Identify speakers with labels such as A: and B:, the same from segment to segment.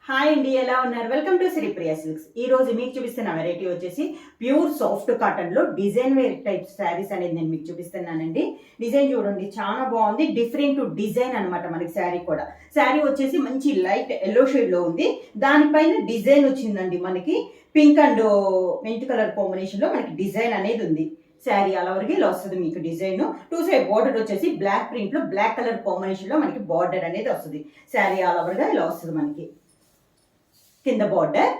A: Hi అండి, ఎలా ఉన్నారు? Welcome to Sripriya silks. ఈ రోజు మీకు చూపిస్తున్న వెరైటీ వచ్చేసి ప్యూర్ సాఫ్ట్ కాటన్ లో డిజైన్ వేర్ టైప్ శారీస్ అనేది నేను మీకు చూపిస్తున్నానండి. డిజైన్ చూడండి, చాలా బాగుంది. డిఫరెంట్ డిజైన్ అనమాట మనకి శారీ కూడా. శారీ వచ్చేసి మంచి లైట్ ఎల్లో షేడ్ లో ఉంది. దానిపైన డిజైన్ వచ్చిందండి మనకి pink and meant colour combination లో మనకి డిజైన్ అనేది ఉంది. శారీ అలా వరకు ఇలా వస్తుంది మీకు డిజైన్. టూ సైడ్ బార్డర్ వచ్చేసి బ్లాక్ ప్రింట్ లో బ్లాక్ కలర్ కాంబినేషన్ లో మనకి బార్డర్ అనేది వస్తుంది. శారీ ఆల్ ఓవర్గా ఇలా వస్తుంది మనకి. కింద బార్డర్,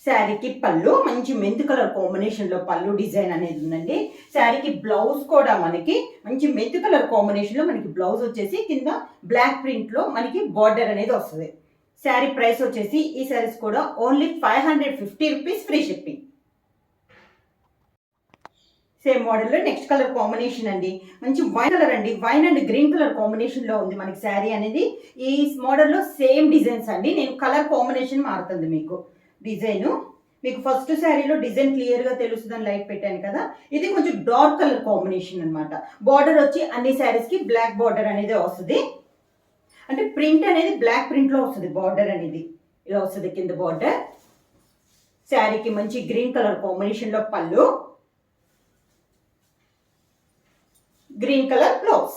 A: శారీకి పళ్ళు మంచి మెంత్ కలర్ కాంబినేషన్ లో పళ్ళు డిజైన్ అనేది ఉందండి. శారీకి బ్లౌజ్ కూడా మనకి మంచి మెంత్ కలర్ కాంబినేషన్ లో మనకి బ్లౌజ్ వచ్చేసి కింద బ్లాక్ ప్రింట్ లో మనకి బార్డర్ అనేది వస్తుంది. శారీ ప్రైస్ వచ్చేసి ఈ శారీస్ కూడా only 550 rupees, free shipping. Same model లో నెక్స్ట్ కలర్ కాంబినేషన్ అండి, మంచి వైన్ కలర్ అండి. Wine and green colour combination లో ఉంది మనకి శారీ అనేది. ఈ మోడల్ లో సేమ్ డిజైన్స్ అండి. నేను కలర్ కాంబినేషన్ మారుతుంది మీకు డిజైన్. మీకు ఫస్ట్ శారీలో డిజైన్ క్లియర్ గా తెలుస్తుందని లైట్ పెట్టాను కదా. ఇది కొంచెం డార్క్ కలర్ కాంబినేషన్ అనమాట. బార్డర్ వచ్చి అన్ని శారీస్ కి బ్లాక్ బార్డర్ అనేది వస్తుంది. అంటే ప్రింట్ అనేది బ్లాక్ ప్రింట్ లో వస్తుంది. బార్డర్ అనేది ఇలా వస్తుంది. కింద బార్డర్, శారీకి మంచి గ్రీన్ కలర్ కాంబినేషన్ లో పళ్ళు, green colour blouse.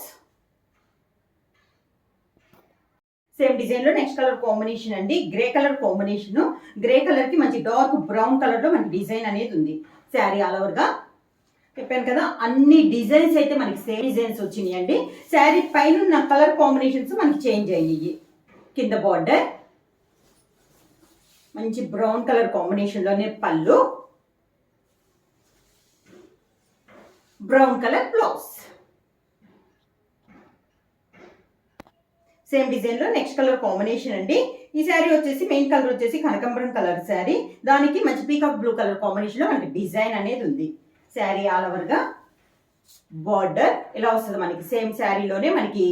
A: Same design లో నెక్స్ట్ కలర్ కాంబినేషన్ అండి, grey colour combination. Grey colour కి మంచి డార్క్ బ్రౌన్ కలర్ లో మనకి డిజైన్ అనేది ఉంది. శారీ ఆల్ ఓవర్ గా చెప్పాను కదా, అన్ని డిజైన్స్ అయితే మనకి సేమ్ డిజైన్స్ వచ్చినాయి అండి. శారీ పైన ఉన్న కలర్ కాంబినేషన్స్ మనకి చేంజ్ అయ్యాయి. కింద బార్డర్ మంచి బ్రౌన్ కలర్ కాంబినేషన్ లోనే పళ్ళు, brown colour blouse. Same design లో నెక్స్ట్ కలర్ కాంబినేషన్ అండి. ఈ శారీ వచ్చేసి మెయిన్ కలర్ వచ్చేసి కనకాంబరం కలర్ శారీ. దానికి మంచి పీకాక్ బ్లూ కలర్ కాంబినేషన్ లో మనకి డిజైన్ అనేది ఉంది. శారీ ఆల్ ఓవర్ గా బార్డర్ ఇలా వస్తుంది మనకి. సేమ్ శారీలోనే మనకి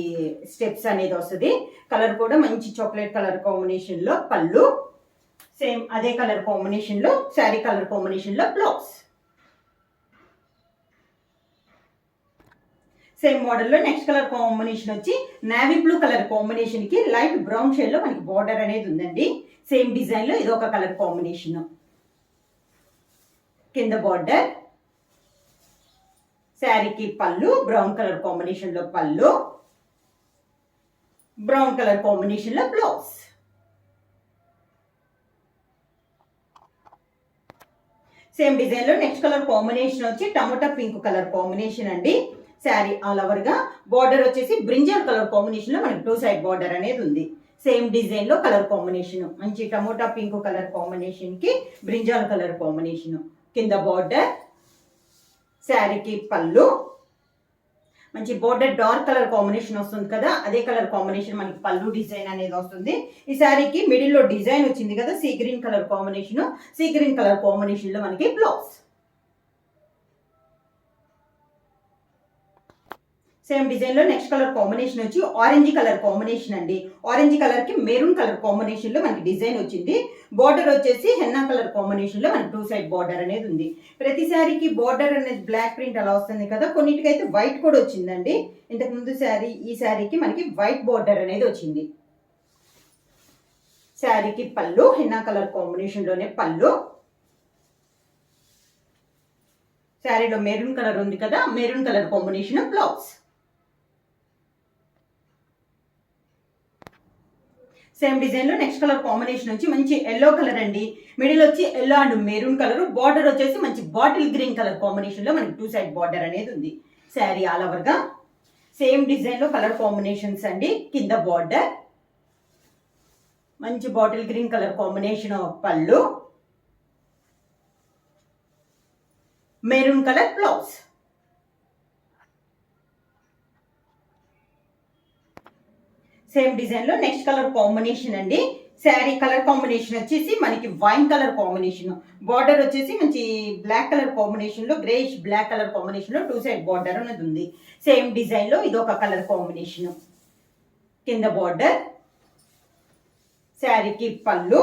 A: స్టెప్స్ అనేది వస్తుంది. కలర్ కూడా మంచి చాక్లెట్ కలర్ కాంబినేషన్ లో పళ్ళు, సేమ్ అదే కలర్ కాంబినేషన్ లో శారీ కలర్ కాంబినేషన్ లో బ్లౌజ్. సేమ్ మోడల్ లో నెక్స్ట్ కలర్ కాంబినేషన్ వచ్చి నావీ బ్లూ కలర్ కాంబినేషన్ కి లైట్ బ్రౌన్ షేడ్ లో మనకి బార్డర్ అనేది ఉందండి. సేమ్ డిజైన్ లో ఇది ఒక కలర్ కాంబినేషన్. కింద బార్డర్, శారీకి పళ్ళు బ్రౌన్ కలర్ కాంబినేషన్ లో పళ్ళు, బ్రౌన్ కలర్ కాంబినేషన్ లో బ్లౌజ్. సేమ్ డిజైన్ లో నెక్స్ట్ కలర్ కాంబినేషన్ వచ్చి టమోటా పింక్ కలర్ కాంబినేషన్ అండి. శారీ ఆల్ ఓవర్ గా బార్డర్ వచ్చేసి బ్రింజల్ కలర్ కాంబినేషన్ లో మనకి టూ సైడ్ బార్డర్ అనేది ఉంది. సేమ్ డిజైన్ లో కలర్ కాంబినేషన్ మంచి టమోటా పింక్ కలర్ కాంబినేషన్ కి బ్రింజాల్ కలర్ కాంబినేషన్. కింద బార్డర్, శారీకి పళ్ళు మంచి బార్డర్ డార్క్ కలర్ కాంబినేషన్ వస్తుంది కదా, అదే కలర్ కాంబినేషన్ మనకి పళ్ళు డిజైన్ అనేది వస్తుంది. ఈ శారీకి మిడిల్ లో డిజైన్ వచ్చింది కదా, sea green colour combination. Sea green colour combination లో మనకి బ్లౌజ్. సేమ్ డిజైన్ లో నెక్స్ట్ కలర్ కాంబినేషన్ వచ్చి ఆరెంజ్ కలర్ కాంబినేషన్ అండి. ఆరెంజ్ కలర్ కి మెరూన్ కలర్ కాంబినేషన్ లో మనకి డిజైన్ వచ్చింది. బార్డర్ వచ్చేసి హెన్నా కలర్ కాంబినేషన్ లో మనకి టూ సైడ్ బార్డర్ అనేది ఉంది. ప్రతి శారీకి బార్డర్ అనేది బ్లాక్ ప్రింట్ అలా వస్తుంది కదా, కొన్నిటికైతే వైట్ కూడా వచ్చిందండి. ఇంతకు ముందు శారీ, ఈ శారీకి మనకి వైట్ బార్డర్ అనేది వచ్చింది. శారీకి పళ్ళు హెన్నా కలర్ కాంబినేషన్ లోనే పళ్ళు, శారీలో మెరూన్ కలర్ ఉంది కదా, maroon colour combination blouse. Same design లో నెక్స్ట్ కలర్ కాంబినేషన్ వచ్చి మంచి ఎల్లో కలర్ అండి. మిడిల్ వచ్చి yellow and maroon colour, border వచ్చేసి మంచి బాటిల్ గ్రీన్ కలర్ కాంబినేషన్ లో మనకి టూ సైడ్ బార్డర్ అనేది ఉంది. శారీ ఆల్ ఓవర్ గా సేమ్ డిజైన్ లో కలర్ కాంబినేషన్స్ అండి. కింద బార్డర్ మంచి బాటిల్ గ్రీన్ కలర్ కాంబినేషన్ పళ్ళు, maroon colour blouse. Same design లో నెక్స్ట్ కలర్ కాంబినేషన్ అండి. శారీ కలర్ కాంబినేషన్ వచ్చేసి మనకి వైన్ కలర్ కాంబినేషన్. బార్డర్ వచ్చేసి మంచి బ్లాక్ కలర్ కాంబినేషన్ లో గ్రేష్ బ్లాక్ కలర్ కాంబినేషన్ లో టూ సైడ్ బార్డర్ అనేది ఉంది. సేమ్ డిజైన్ లో ఇది ఒక కలర్ కాంబినేషన్. కింద బార్డర్, శారీకి పళ్ళు,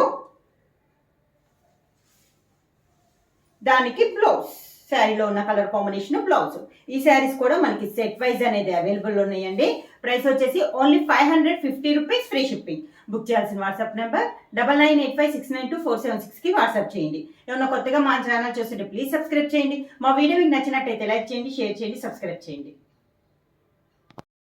A: దానికి బ్లౌజ్. శారీలో ఉన్న కలర్ కాంబినేషన్ బ్లౌజ్. ఈ శారీస్ కూడా మనకి సెట్ వైజ్ అనేది అవైలబుల్ ఉన్నాయండి. ప్రైస్ వచ్చేసి only 550 rupees, free shipping. Book చేయాల్సిన వాట్సాప్ నెంబర్ 9985692476కి వాట్సాప్ చేయండి. ఏమన్నా కొత్తగా మా ఛానల్ చూస్తుంటే ప్లీజ్ సబ్స్క్రైబ్ చేయండి. మా వీడియో మీకు నచ్చినట్టయితే లైక్ చేయండి, షేర్ చేయండి, సబ్స్క్రైబ్ చేయండి.